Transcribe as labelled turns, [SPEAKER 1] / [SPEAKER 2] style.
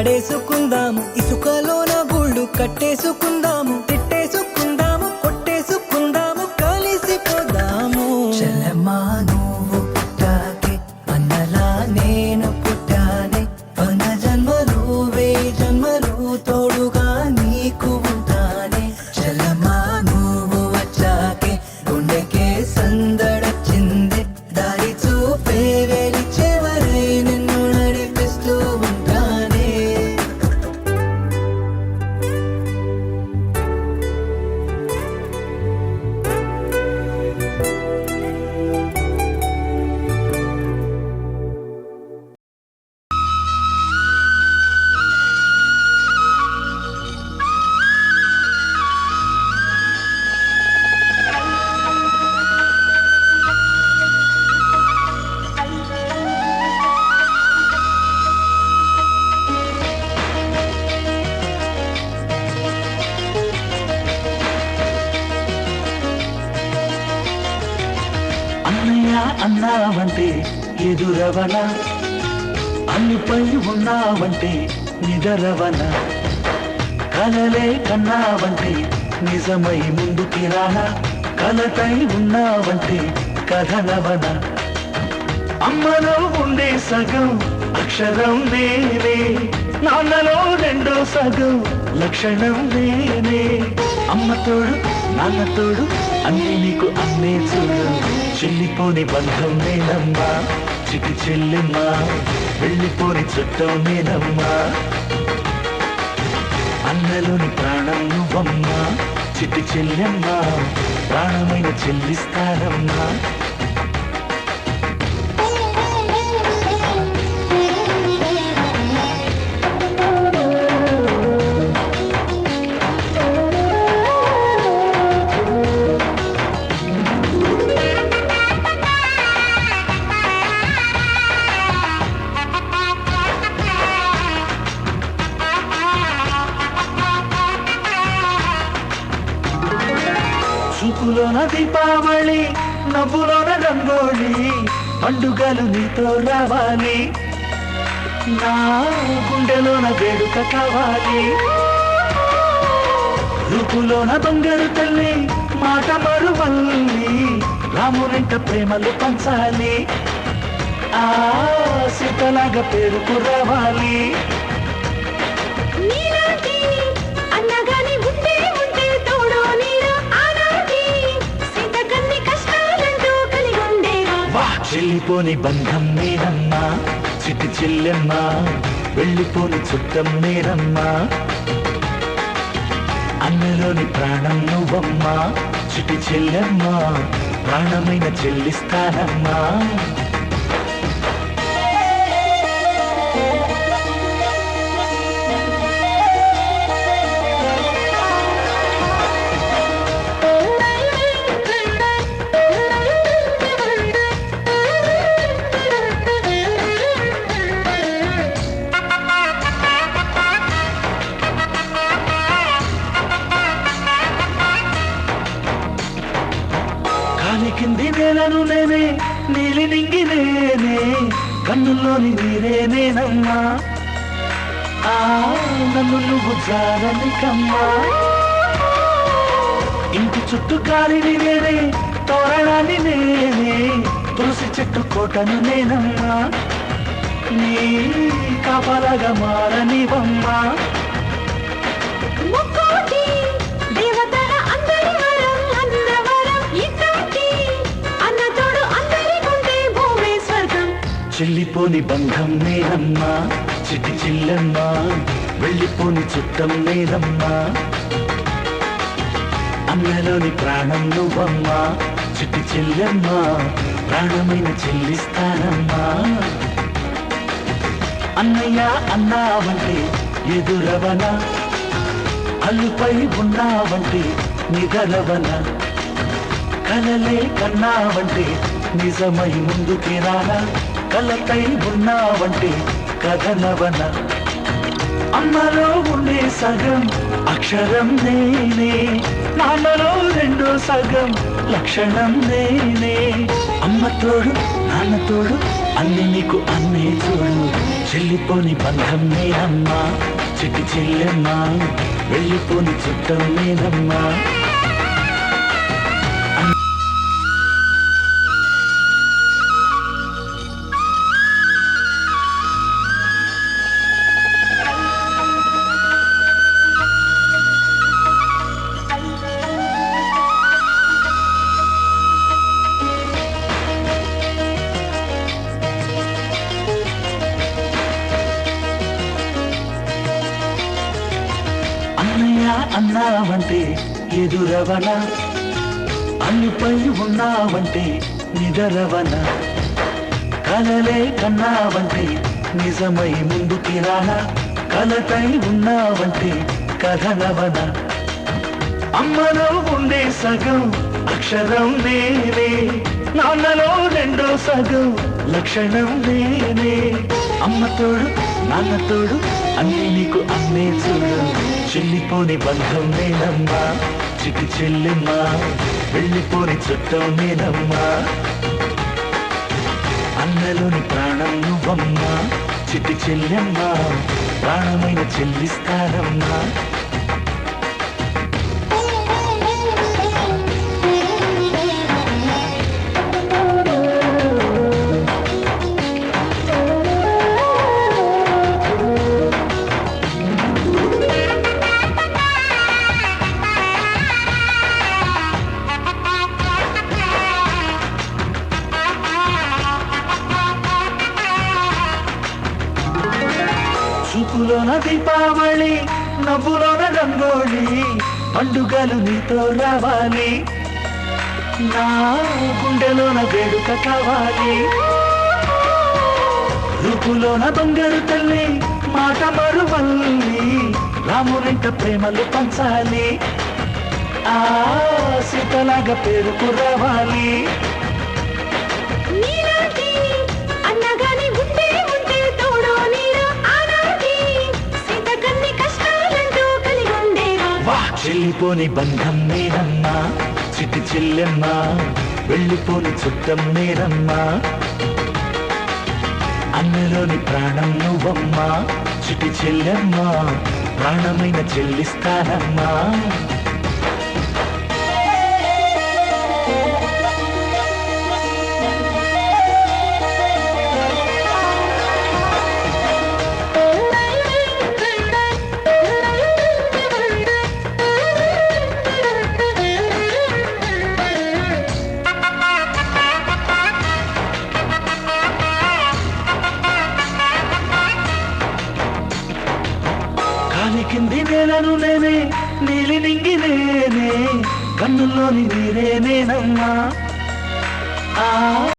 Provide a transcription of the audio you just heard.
[SPEAKER 1] ఆడేసుకుందాము, ఇసుకలోన గూళ్ళు కట్టేసుకుందాము, తిట్టేసుకుందాము, కొట్టేసుకుందాము, కలిసిపోదాము. చెల్లెమ్మా నువ్వు పుట్టాకే అన్నలా నేను పుట్టానే, మన జన్మలు వేయి జన్మలు తోడుగా నీకు ఉంటానే. చెల్లెమ్మా నువ్వు వచ్చాకే గుండెకే సందడొచ్చింది, దారి చూపే వేలి చివరై నిన్ను నడిపిస్తూ ఉంటానే.
[SPEAKER 2] అన్నయ్య అన్నావంటే ఎదురవన, అన్నిపై ఉన్నావంటే నిదరవన, కలలే కన్నావంటే నిజమై ముందుకి రానా, కలతై ఉన్నావంటే కథనవన. అమ్మలో ఉండే సగం అక్షరం నేనే, నాన్నలో రెండో సగం లక్షణం నేనే. అమ్మ తోడు నాన్న తోడు అన్నీ నీకు అన్నే చూడు, చెల్లిపోని బంధం నేనమ్మా, చిటి చెల్లెమ్మా, వెళ్ళిపోని చుట్టం నేనమ్మా. అన్నలోని ప్రాణం నువ్వమ్మా, చిటి చెల్లెమ్మా, ప్రాణమైన చెల్లిస్తానమ్మా. చూపులోన దీపావళి, నవ్వులోన రంగోళి, పండుగలు నీతో రావాలి, నా గుండెలోన వేడుక కావాలి. రూపులోన బంగారు తల్లి, మాట మరువల్లి, రామునింట ప్రేమలు పంచాలి, ఆ సీతలాగా పేరుకు రావాలి. చెల్లిపోని బంధం నేనమ్మా, చిటి చెల్లెమ్మా, వెళ్ళిపోని చుట్టం నేనమ్మా. అన్నలోని ప్రాణం నువ్వమ్మా, చిటి చెల్లెమ్మా, ప్రాణమైన చెల్లిస్తానమ్మా. కింది నేలను నేనే, నీలి నింగి నేనే, కన్నుల్లోని నీరే నేనమ్మా, ఆ నన్ను నువ్వు జారనికమ్మా. ఇంటి చుట్టూ గాలిని నేనే, తోరణాన్ని నేనే, తులసి చెట్టు కోటను నేనమ్మా, నీ కాపలాగా మారనివమ్మా. చెల్లిపోని బంధం నేనమ్మా, చిటి చెల్లెమ్మా, వెళ్ళిపోని చుట్టం నేనమ్మా. అన్నలోని ప్రాణం నువ్వమ్మా, చిటి చెల్లెమ్మా, ప్రాణమైన చెల్లిస్తానమ్మా. అన్నయ్య అన్నావంటే ఎదురవన, అల్లుపై ఉన్నావంటే నిదరవన, కలలే కన్నావంటే నిజమై ముందుకి రానా, కలతై ఉన్నావంటే కథనవన. అమ్మలో ఉండే సగం అక్షరం నేనే, నాన్నలో రెండో సగం లక్షణం నేనే. అమ్మ తోడు నాన్న తోడు అన్ని నీకు అన్నే చూడు, చెల్లిపోని బంధం నేనమ్మా చిట్టి చెల్లెమ్మా వెళ్ళిపోని చుట్టం నేనమ్మా అన్నయ్య అన్నావంటే ఎదురవన అల్లుపై ఉన్నావంటే నిదరవన కలలే కన్నావంటే నిజమై ముందుకి రానా కలతై ఉన్నావంటే కథనవన అమ్మలో ఉండే సగం అక్షరం నేనే నాన్నలో రెండో సగం లక్షణం నేనే అమ్మ తోడు నాన్న తోడు అన్నీ నీకు అన్నే చూడు చెల్లిపోని బంధం నేనమ్మా చిటి చెల్లెమ్మా వెళ్ళిపోని చుట్టం నేనమ్మా అన్నలోని ప్రాణం నువ్వమ్మా చిటి చెల్లెమ్మా ప్రాణమైన చెల్లిస్తానమ్మా చూపులోన దీపావళి నవ్వులోన రంగోళి పండుగలు నీతో రావాలి నా గుండెలోన వేడుక కావాలి రూపులోన బంగారు తల్లి మాట మరువల్లి రామునింట ప్రేమలు పంచాలి ఆ సీతలాగా పేరుకు రావాలి చెల్లిపోని బంధం నేనమ్మా చిట్టి చెల్లెమ్మా వెళ్ళిపోని చుట్టం నేనమ్మా అన్నలోని ప్రాణం నువ్వమ్మా చిట్టి చెల్లెమ్మా ప్రాణమైన చెల్లిస్తానమ్మా కింది నేలను నేనే నీలి నింగి నేనే కన్నుల్లోని నీరే నేనమ్మా